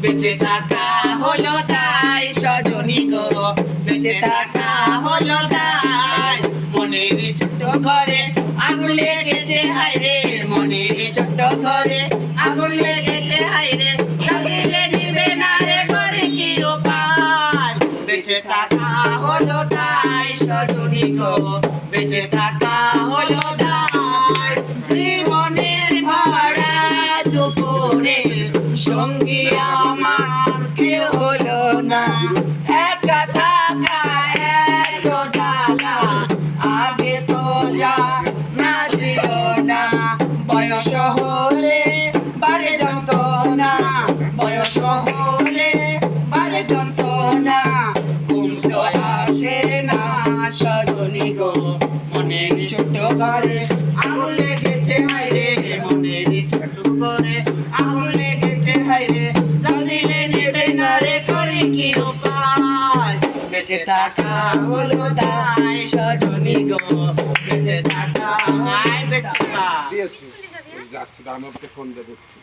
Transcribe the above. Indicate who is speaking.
Speaker 1: বেঁচে থাকা হলো তাই সজনী গো, বেঁচে থাকা হলো তাই। মনের ছোট্ট ঘরে আগুন লেগেছে হায়রে, মনের ছোট্ট ঘরে আগুন লেগেছে হায়রে, জ্বালিয়ে নিবে না রে করে কি উপায়। বেঁচে থাকা হলো তাই সজনী গো, বেঁচে থাকা হলো তাই। জীবনের ভাড়া দুপুরে সঙ্গী আমার কেউ হলো না, একা থাকা এত জ্বালা আগে তো যা না ছিল না। বয়স হলে বাড়ে যন্ত্রণা, বয়স হলে বাড়ে যন্ত্রণা, ঘুম তো আসে না সজনী গো। মনের ছোট্ট ঘরে আগুন লেগেছে হায়রে, মনের ছোট্ট ঘরে আগুন লেগেছে হায়রে, জ্বালিয়ে নেবে না রে করে কি উপায়। বেঁচে থাকা হলো তাই সজনী গো, বেঁচে থাকা বেঁচে থাকা।
Speaker 2: দিয়েছি যাচ্ছি, আমি ওকে ফোন দিয়ে দিচ্ছি।